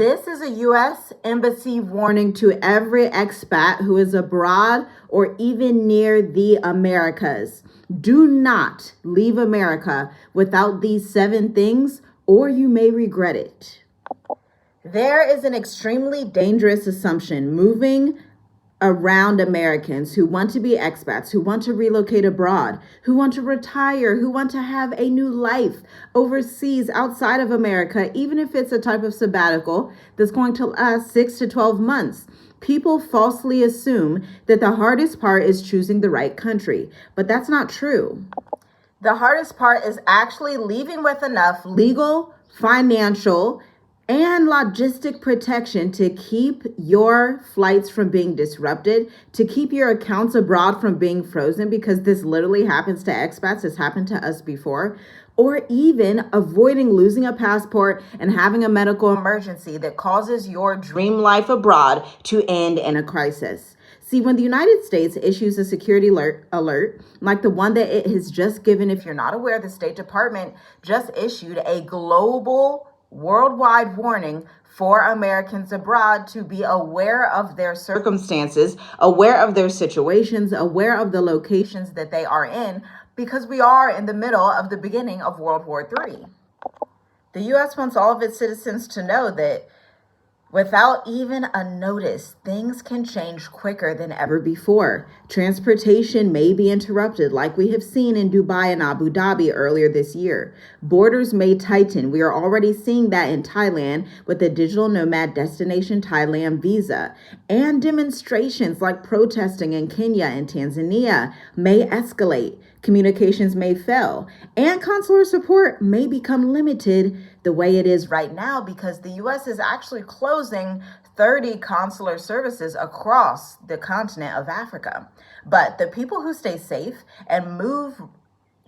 This is a U.S. Embassy warning to every expat who is abroad or even near the Americas. Do not leave America without these 7 things, or you may regret it. There is an extremely dangerous assumption moving around Americans who want to be expats, who want to relocate abroad, who want to retire, who want to have a new life overseas outside of America, even if it's a type of sabbatical that's going to last 6 to 12 months. People falsely assume that the hardest part is choosing the right country, but that's not true. The hardest part is actually leaving with enough legal, financial, and logistic protection to keep your flights from being disrupted, to keep your accounts abroad from being frozen, because this literally happens to expats. It's happened to us before. Or even avoiding losing a passport and having a medical emergency that causes your dream life abroad to end in a crisis. See, when the United States issues a security alert, like the one that it has just given, if you're not aware, the State Department just issued a global worldwide warning for Americans abroad to be aware of their circumstances, aware of their situations, aware of the locations that they are in, because we are in the middle of the beginning of World War III. The U.S. wants all of its citizens to know that without even a notice, things can change quicker than ever before. Transportation may be interrupted, like we have seen in Dubai and Abu Dhabi earlier this year. Borders may tighten. We are already seeing that in Thailand with the digital nomad destination Thailand visa. And demonstrations like protesting in Kenya and Tanzania may escalate. Communications may fail, and consular support may become limited the way it is right now, because the U.S. is actually closing 30 consular services across the continent of Africa. But the people who stay safe and move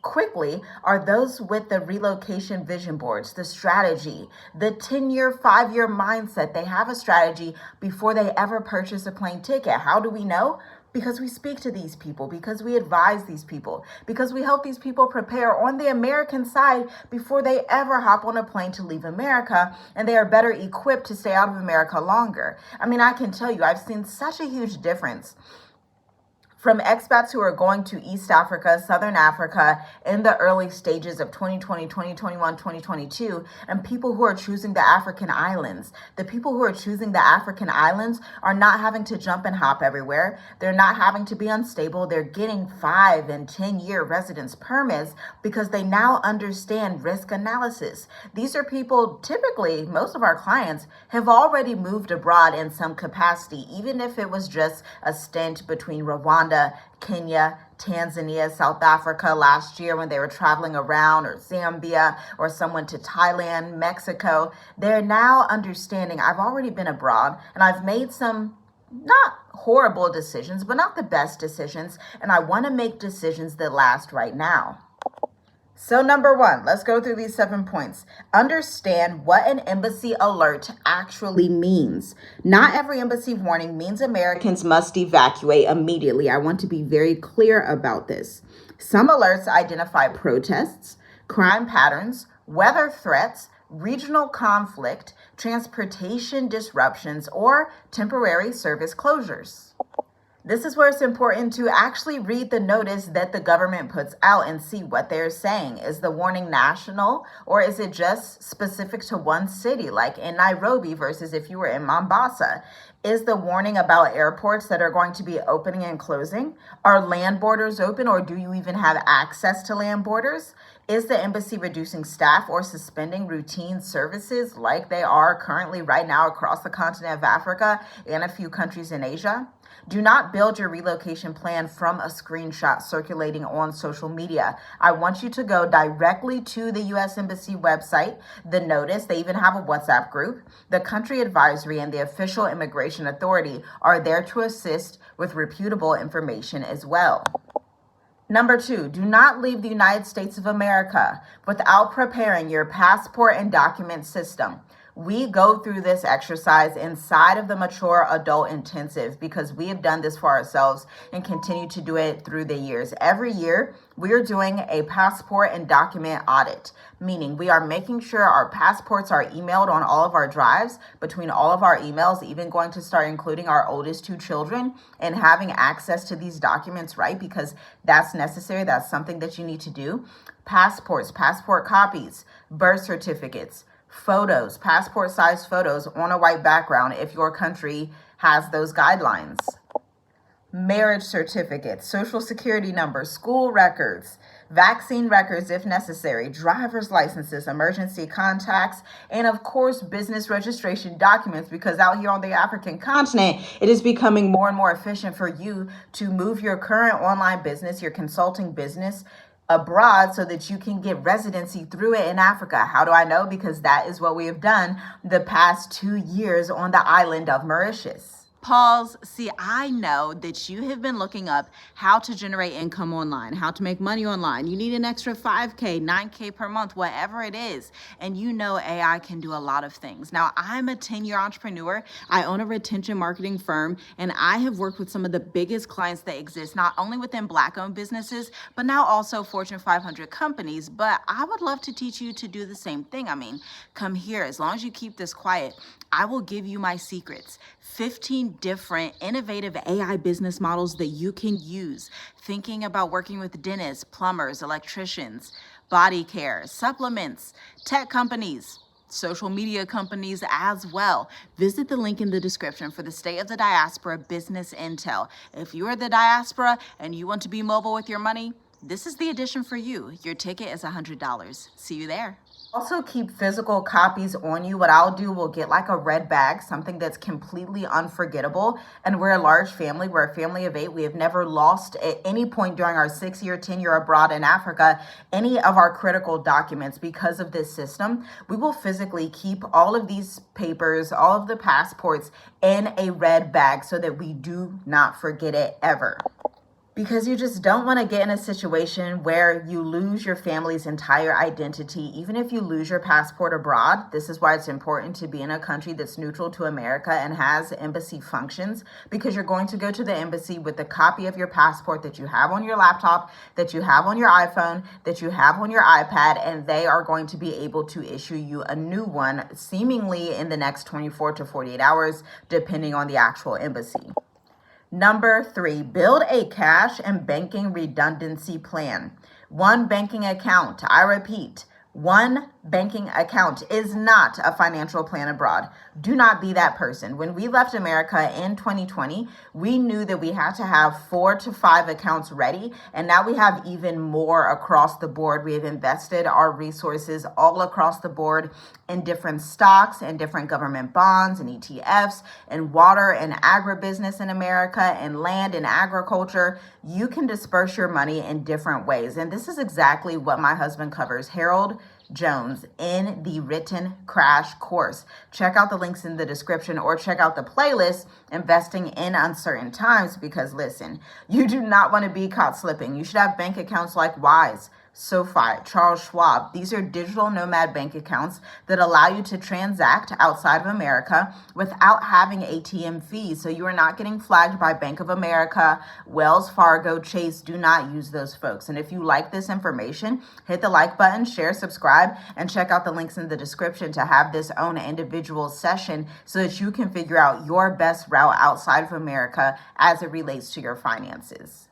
quickly are those with the relocation vision boards, the strategy, the 10-year, 5-year mindset. They have a strategy before they ever purchase a plane ticket. How do we know? Because we speak to these people, because we advise these people, because we help these people prepare on the American side before they ever hop on a plane to leave America, and they are better equipped to stay out of America longer. I mean, I can tell you, I've seen such a huge difference from expats who are going to East Africa, Southern Africa in the early stages of 2020, 2021, 2022, and people who are choosing the African islands. The people who are choosing the African islands are not having to jump and hop everywhere. They're not having to be unstable. They're getting 5 and 10-year residence permits because they now understand risk analysis. These are people, typically, most of our clients have already moved abroad in some capacity, even if it was just a stint between Rwanda, Kenya, Tanzania, South Africa last year when they were traveling around, or Zambia, or someone to Thailand, Mexico. They're now understanding, I've already been abroad and I've made some not horrible decisions, but not the best decisions, and I want to make decisions that last right now. So number 1, let's go through these 7 points. Understand what an embassy alert actually means. Not every embassy warning means Americans must evacuate immediately. I want to be very clear about this. Some alerts identify protests, crime patterns, weather threats, regional conflict, transportation disruptions, or temporary service closures. This is where it's important to actually read the notice that the government puts out and see what they're saying. Is the warning national, or is it just specific to one city, like in Nairobi versus if you were in Mombasa? Is the warning about airports that are going to be opening and closing? Are land borders open, or do you even have access to land borders? Is the embassy reducing staff or suspending routine services like they are currently right now across the continent of Africa and a few countries in Asia? Do not build your relocation plan from a screenshot circulating on social media. I want you to go directly to the U.S. Embassy website, the notice. They even have a WhatsApp group. The country advisory and the official immigration authority are there to assist with reputable information as well. Number 2, do not leave the United States of America without preparing your passport and document system. We go through this exercise inside of the Mature Adult Intensive because we have done this for ourselves and continue to do it through the years. Every year, we are doing a passport and document audit, meaning we are making sure our passports are emailed on all of our drives, between all of our emails, even going to start including our oldest 2 children and having access to these documents, right? Because that's necessary. That's something that you need to do. Passports, passport copies, birth certificates, photos, passport size photos on a white background if your country has those guidelines. Marriage certificates, social security numbers, school records, vaccine records if necessary, driver's licenses, emergency contacts, and of course, business registration documents, because out here on the African continent, it is becoming more and more efficient for you to move your current online business, your consulting business, abroad so that you can get residency through it in Africa. How do I know? Because that is what we have done the past 2 years on the island of Mauritius. Pause. See, I know that you have been looking up how to generate income online, how to make money online. You need an extra 5K, 9K per month, whatever it is. And you know AI can do a lot of things. Now, I'm a 10-year entrepreneur. I own a retention marketing firm, and I have worked with some of the biggest clients that exist, not only within Black-owned businesses, but now also Fortune 500 companies. But I would love to teach you to do the same thing. I mean, come here. As long as you keep this quiet, I will give you my secrets. 15 different innovative AI business models that you can use. Thinking about working with dentists, plumbers, electricians, body care, supplements, tech companies, social media companies as well. Visit the link in the description for the State of the Diaspora Business Intel. If you are the diaspora and you want to be mobile with your money, this is the edition for you. Your ticket is $100. See you there. Also keep physical copies on you. What I'll do, we'll get like a red bag, something that's completely unforgettable. And we're a large family. We're a family of 8. We have never lost at any point during our 6-year tenure abroad in Africa any of our critical documents because of this system. We will physically keep all of these papers, all of the passports in a red bag so that we do not forget it ever. Because you just don't want to get in a situation where you lose your family's entire identity, even if you lose your passport abroad. This is why it's important to be in a country that's neutral to America and has embassy functions, because you're going to go to the embassy with a copy of your passport that you have on your laptop, that you have on your iPhone, that you have on your iPad, and they are going to be able to issue you a new one, seemingly in the next 24 to 48 hours, depending on the actual embassy. Number 3, build a cash and banking redundancy plan. One banking account, I repeat, one banking account is not a financial plan abroad. Do not be that person. When we left America in 2020, we knew that we had to have 4 to 5 accounts ready, and now we have even more across the board. We have invested our resources all across the board in different stocks and different government bonds and ETFs and water and agribusiness in America and land and agriculture. You can disperse your money in different ways, and this is exactly what my husband covers, Harold Jones, in the written crash course. Check out the links in the description or check out the playlist, Investing in Uncertain Times, because listen, you do not want to be caught slipping. You should have bank accounts like Wise, SoFi, Charles Schwab. These are digital nomad bank accounts that allow you to transact outside of America without having ATM fees. So you are not getting flagged by Bank of America, Wells Fargo, Chase. Do not use those folks. And if you like this information, hit the like button, share, subscribe, and check out the links in the description to have this own individual session so that you can figure out your best route outside of America as it relates to your finances.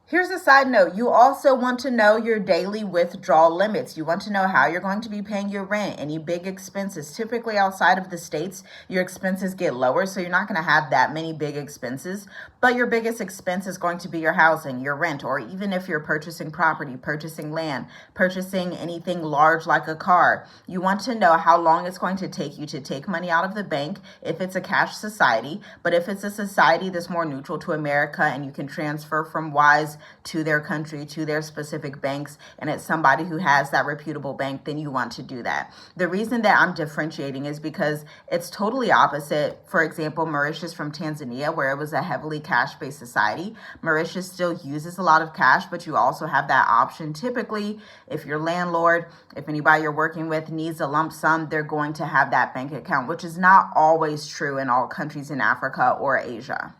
Here's a side note. You also want to know your daily withdrawal limits. You want to know how you're going to be paying your rent, any big expenses. Typically outside of the States, your expenses get lower, so you're not going to have that many big expenses. But your biggest expense is going to be your housing, your rent, or even if you're purchasing property, purchasing land, purchasing anything large like a car. You want to know how long it's going to take you to take money out of the bank if it's a cash society. But if it's a society that's more neutral to America and you can transfer from Wise applies to their country, to their specific banks, and it's somebody who has that reputable bank, then you want to do that. The reason that I'm differentiating is because it's totally opposite. For example, Mauritius from Tanzania, where it was a heavily cash-based society. Mauritius still uses a lot of cash, but you also have that option. Typically, if your landlord, if anybody you're working with needs a lump sum, they're going to have that bank account, which is not always true in all countries in Africa or Asia.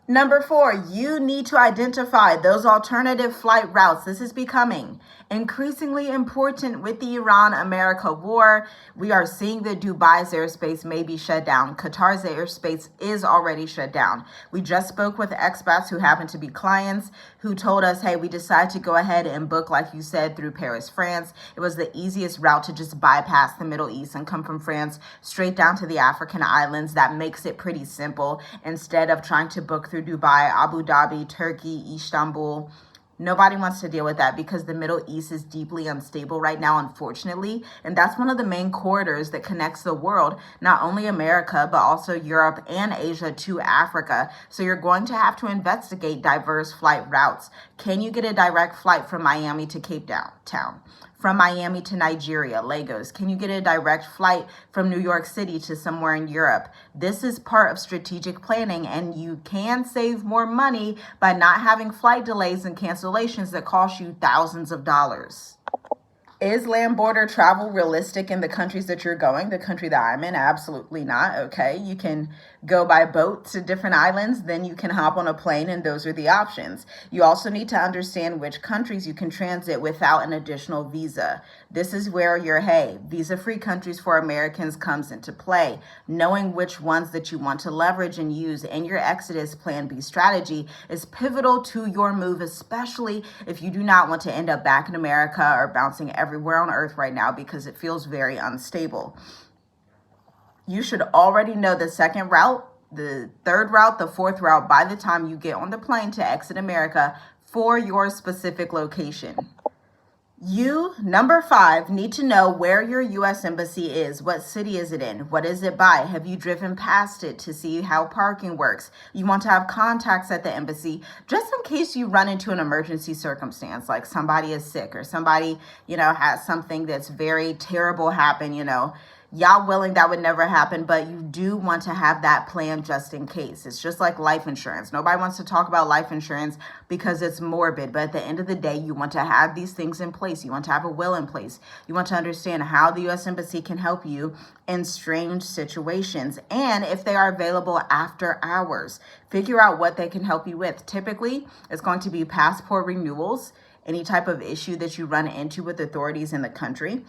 Number 4, you need to identify those alternative flight routes. This is becoming increasingly important with the Iran-America war. We are seeing that Dubai's airspace may be shut down. Qatar's airspace is already shut down. We just spoke with expats who happen to be clients who told us, hey, we decided to go ahead and book, like you said, through Paris, France. It was the easiest route to just bypass the Middle East and come from France straight down to the African islands. That makes it pretty simple instead of trying to book through Dubai, Abu Dhabi, Turkey, Istanbul. Nobody wants to deal with that because the Middle East is deeply unstable right now, unfortunately. And that's one of the main corridors that connects the world, not only America, but also Europe and Asia to Africa. So you're going to have to investigate diverse flight routes. Can you get a direct flight from Miami to Cape Town? From Miami to Nigeria, Lagos? Can you get a direct flight from New York City to somewhere in Europe? This is part of strategic planning, and you can save more money by not having flight delays and cancellations that cost you thousands of dollars. Is land border travel realistic in the countries that you're going? The country that I'm in, absolutely not. Okay, you can go by boat to different islands, then you can hop on a plane, and those are the options. You also need to understand which countries you can transit without an additional visa. This is where your, visa-free countries for Americans comes into play. Knowing which ones that you want to leverage and use in your Exodus Plan B strategy is pivotal to your move, especially if you do not want to end up back in America or bouncing everywhere on earth right now because it feels very unstable. You should already know the second route, the third route, the fourth route by the time you get on the plane to exit America for your specific location. You, number 5, need to know where your U.S. Embassy is. What city is it in? What is it by? Have you driven past it to see how parking works? You want to have contacts at the embassy just in case you run into an emergency circumstance, like somebody is sick or somebody, has something that's very terrible happen, Y'all willing, that would never happen, but you do want to have that plan just in case. It's just like life insurance. Nobody wants to talk about life insurance because it's morbid, but at the end of the day, you want to have these things in place. You want to have a will in place. You want to understand how the U.S. Embassy can help you in strange situations and if they are available after hours. Figure out what they can help you with. Typically, it's going to be passport renewals, any type of issue that you run into with authorities in the country.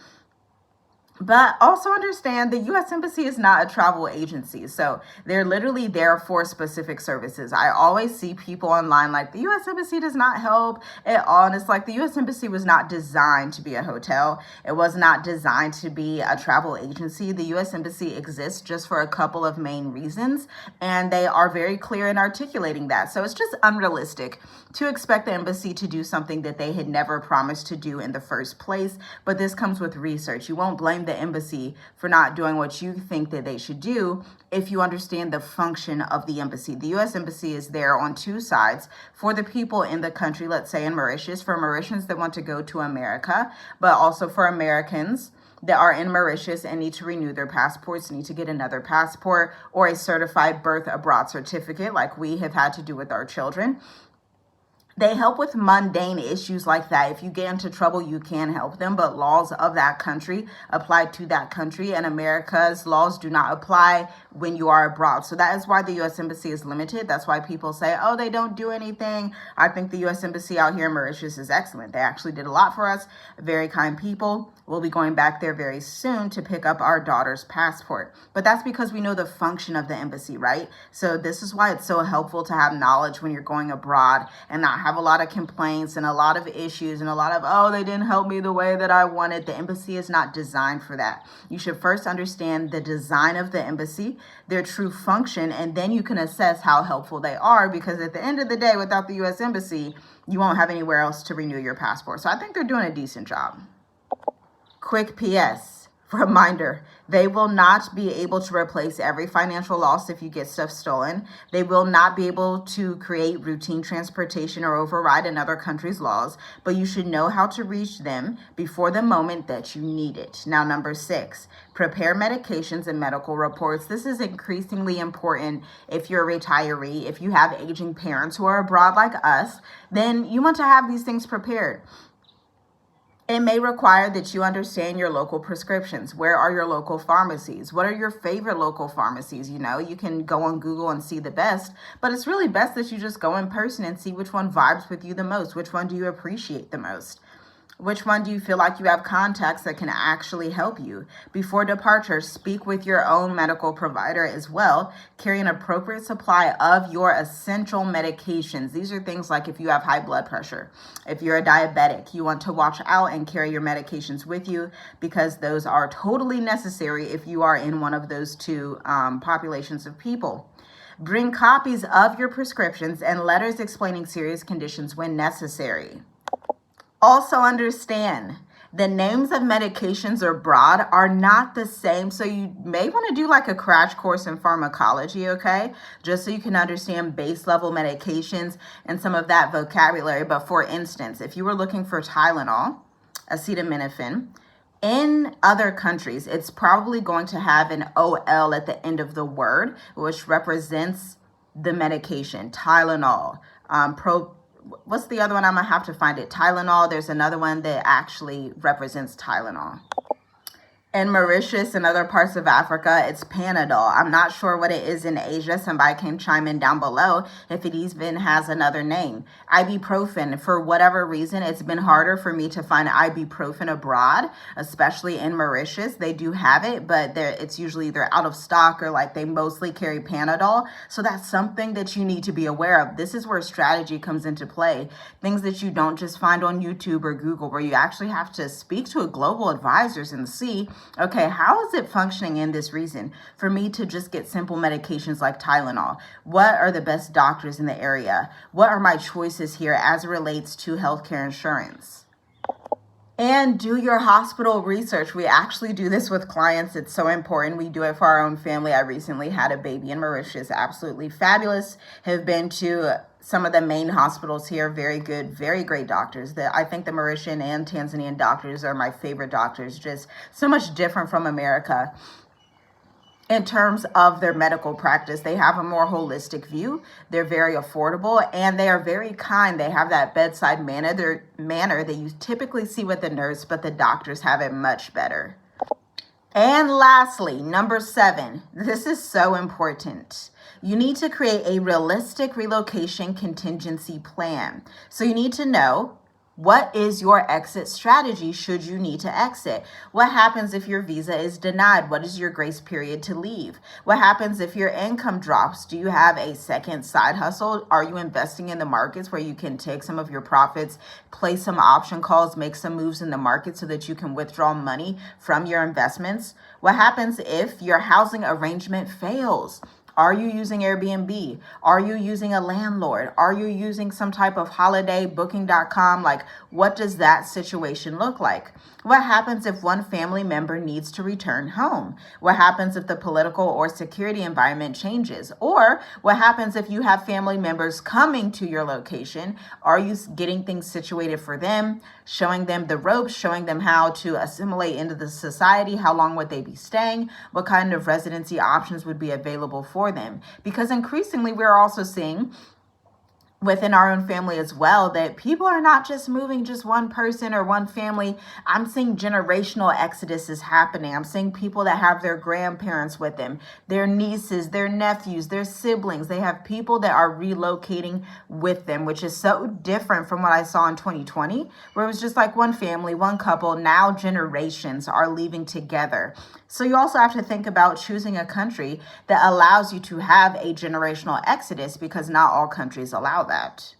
But also understand the U.S. Embassy is not a travel agency. So they're literally there for specific services. I always see people online like the U.S. Embassy does not help at all. And it's like the U.S. Embassy was not designed to be a hotel. It was not designed to be a travel agency. The U.S. Embassy exists just for a couple of main reasons. And they are very clear in articulating that. So it's just unrealistic to expect the embassy to do something that they had never promised to do in the first place. But this comes with research. You won't blame the embassy for not doing what you think that they should do if you understand the function of the embassy. The U.S. Embassy is there on two sides for the people in the country, let's say in Mauritius, for Mauritians that want to go to America, but also for Americans that are in Mauritius and need to renew their passports, need to get another passport or a certified birth abroad certificate like we have had to do with our children. They help with mundane issues like that. If you get into trouble, you can help them, but laws of that country apply to that country, and America's laws do not apply when you are abroad. So that is why the U.S. Embassy is limited. That's why people say, oh, they don't do anything. I think the U.S. Embassy out here in Mauritius is excellent. They actually did a lot for us. Very kind people. We'll be going back there very soon to pick up our daughter's passport. But that's because we know the function of the embassy, right? So this is why it's so helpful to have knowledge when you're going abroad and not have a lot of complaints and a lot of issues and a lot of, oh, they didn't help me the way that I wanted. The embassy is not designed for that. You should first understand the design of the embassy, their true function, and then you can assess how helpful they are, because at the end of the day, without the U.S. Embassy, you won't have anywhere else to renew your passport. So I think they're doing a decent job. Quick PS. Reminder, they will not be able to replace every financial loss if you get stuff stolen. They will not be able to create routine transportation or override another country's laws, but you should know how to reach them before the moment that you need it. Now, number 6, prepare medications and medical reports. This is increasingly important if you're a retiree. If you have aging parents who are abroad like us, then you want to have these things prepared. It may require that you understand your local prescriptions. Where are your local pharmacies? What are your favorite local pharmacies? You can go on Google and see the best, but it's really best that you just go in person and see which one vibes with you the most. Which one do you appreciate the most? Which one do you feel like you have contacts that can actually help you? Before departure, speak with your own medical provider as well. Carry an appropriate supply of your essential medications. These are things like if you have high blood pressure, if you're a diabetic, you want to watch out and carry your medications with you because those are totally necessary if you are in one of those two populations of people. Bring copies of your prescriptions and letters explaining serious conditions when necessary. Also understand the names of medications abroad are not the same. So you may want to do like a crash course in pharmacology, okay? Just so you can understand base level medications and some of that vocabulary. But for instance, if you were looking for Tylenol, acetaminophen, in other countries, it's probably going to have an OL at the end of the word, which represents the medication. Tylenol, what's the other one? I'm going to have to find it. Tylenol. There's another one that actually represents Tylenol. In Mauritius and other parts of Africa, it's Panadol. I'm not sure what it is in Asia. Somebody can chime in down below if it even has another name. Ibuprofen, for whatever reason, it's been harder for me to find ibuprofen abroad, especially in Mauritius. They do have it, but it's usually either out of stock or like they mostly carry Panadol. So that's something that you need to be aware of. This is where strategy comes into play. Things that you don't just find on YouTube or Google, where you actually have to speak to a global advisors and see, okay, how is it functioning in this region for me to just get simple medications like Tylenol? What are the best doctors in the area? What are my choices here as it relates to healthcare insurance? And do your hospital research. We actually do this with clients. It's so important. We do it for our own family. I recently had a baby in Mauritius. Absolutely fabulous. Have been to some of the main hospitals here. Very good, very great doctors. I think the Mauritian and Tanzanian doctors are my favorite doctors. Just so much different from America. In terms of their medical practice, they have a more holistic view. They're very affordable and they are very kind. They have that bedside manner that you typically see with the nurse, but the doctors have it much better. And lastly, number 7, this is so important. You need to create a realistic relocation contingency plan. So you need to know, what is your exit strategy should you need to exit? What happens if your visa is denied? What is your grace period to leave? What happens if your income drops? Do you have a second side hustle? Are you investing in the markets where you can take some of your profits, place some option calls, make some moves in the market so that you can withdraw money from your investments? What happens if your housing arrangement fails? Are you using Airbnb? Are you using a landlord? Are you using some type of holiday booking.com? Like, what does that situation look like? What happens if one family member needs to return home? What happens if the political or security environment changes? Or what happens if you have family members coming to your location? Are you getting things situated for them, showing them the ropes, showing them how to assimilate into the society? How long would they be staying? What kind of residency options would be available for them? Because increasingly, we're also seeing within our own family as well, that people are not just moving just one person or one family. I'm seeing generational exodus is happening. I'm seeing people that have their grandparents with them, their nieces, their nephews, their siblings. They have people that are relocating with them, which is so different from what I saw in 2020, where it was just like one family, one couple. Now generations are leaving together. So you also have to think about choosing a country that allows you to have a generational exodus, because not all countries allow that.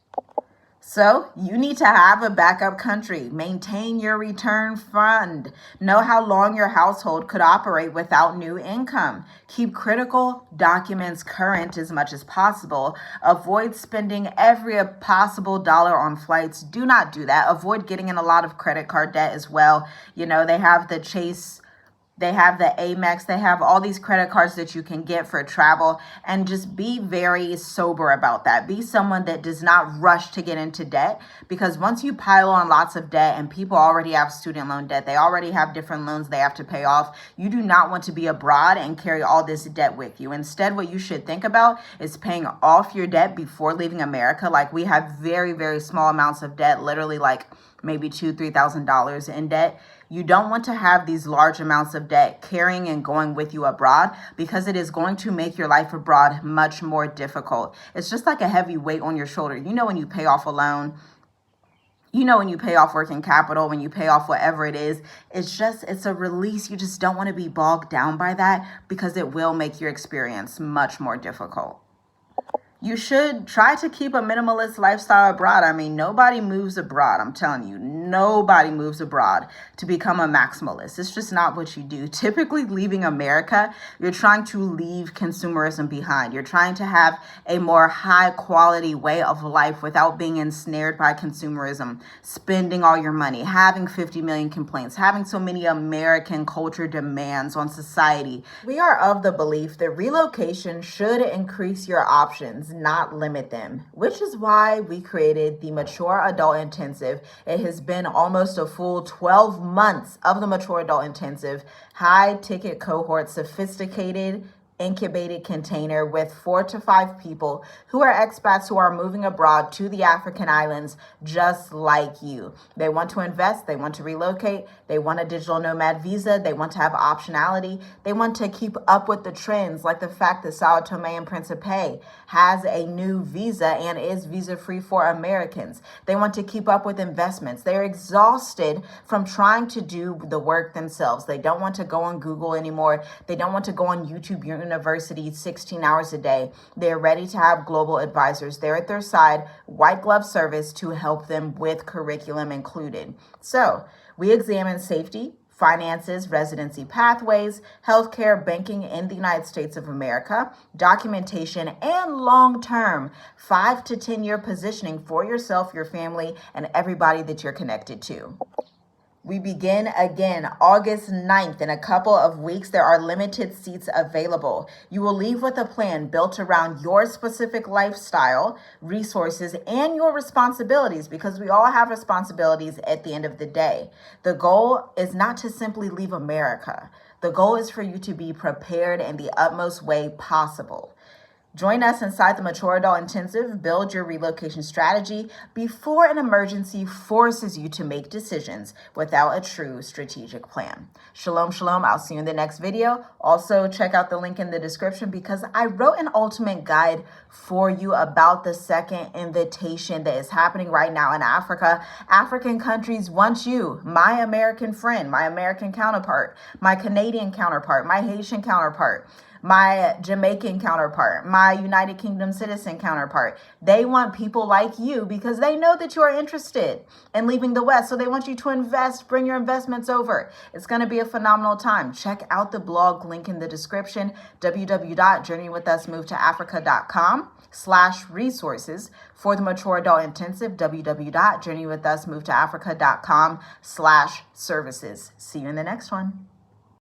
So you need to have a backup country. Maintain your return fund. Know how long your household could operate without new income. Keep critical documents current as much as possible. Avoid spending every possible dollar on flights. Do not do that. Avoid getting in a lot of credit card debt as well. You know, they have the Chase They have the Amex. They have all these credit cards that you can get for travel, and just be very sober about that. Be someone that does not rush to get into debt, because once you pile on lots of debt and people already have student loan debt, they already have different loans they have to pay off. You do not want to be abroad and carry all this debt with you. Instead, what you should think about is paying off your debt before leaving America. Like, we have very, very small amounts of debt, literally like maybe $2,000-$3,000 in debt. You don't want to have these large amounts of debt carrying and going with you abroad, because it is going to make your life abroad much more difficult. It's just like a heavy weight on your shoulder. You know, when you pay off a loan, you know, when you pay off working capital, when you pay off whatever it is, it's a release. You just don't want to be bogged down by that, because it will make your experience much more difficult. You should try to keep a minimalist lifestyle abroad. I mean, nobody moves abroad. I'm telling you, nobody moves abroad to become a maximalist. It's just not what you do. Typically, leaving America, you're trying to leave consumerism behind. You're trying to have a more high quality way of life without being ensnared by consumerism, spending all your money, having 50 million complaints, having so many American culture demands on society. We are of the belief that relocation should increase your options, not limit them, which is why we created the Mature Adult Intensive. It has been almost a full 12 months of the Mature Adult Intensive, high ticket cohort, sophisticated incubated container with 4 to 5 people who are expats who are moving abroad to the African islands just like you. They want to invest, they want to relocate, they want a digital nomad visa, they want to have optionality, they want to keep up with the trends, like the fact that Sao Tome and Principe has a new visa and is visa-free for Americans. They want to keep up with investments. They're exhausted from trying to do the work themselves. They don't want to go on Google anymore. They don't want to go on YouTube University 16 hours a day. They're ready to have global advisors there at their side, white glove service to help them with curriculum included. So we examine safety, finances, residency pathways, healthcare, banking in the United States of America, documentation, and long-term 5 to 10-year positioning for yourself, your family, and everybody that you're connected to. We begin again August 9th. In a couple of weeks, there are limited seats available. You will leave with a plan built around your specific lifestyle, resources, and your responsibilities, because we all have responsibilities at the end of the day. The goal is not to simply leave America. The goal is for you to be prepared in the utmost way possible. Join us inside the Mature Adult Intensive. Build your relocation strategy before an emergency forces you to make decisions without a true strategic plan. Shalom, shalom. I'll see you in the next video. Also, check out the link in the description, because I wrote an ultimate guide for you about the second invitation that is happening right now in Africa. African countries want you, my American friend, my American counterpart, my Canadian counterpart, my Haitian counterpart, my Jamaican counterpart, my United Kingdom citizen counterpart. They want people like you, because they know that you are interested in leaving the West. So they want you to invest, bring your investments over. It's going to be a phenomenal time. Check out the blog link in the description, www.journeywithusmovetoafrica.com/resources for the Mature Adult Intensive, www.journeywithusmovetoafrica.com/services. See you in the next one.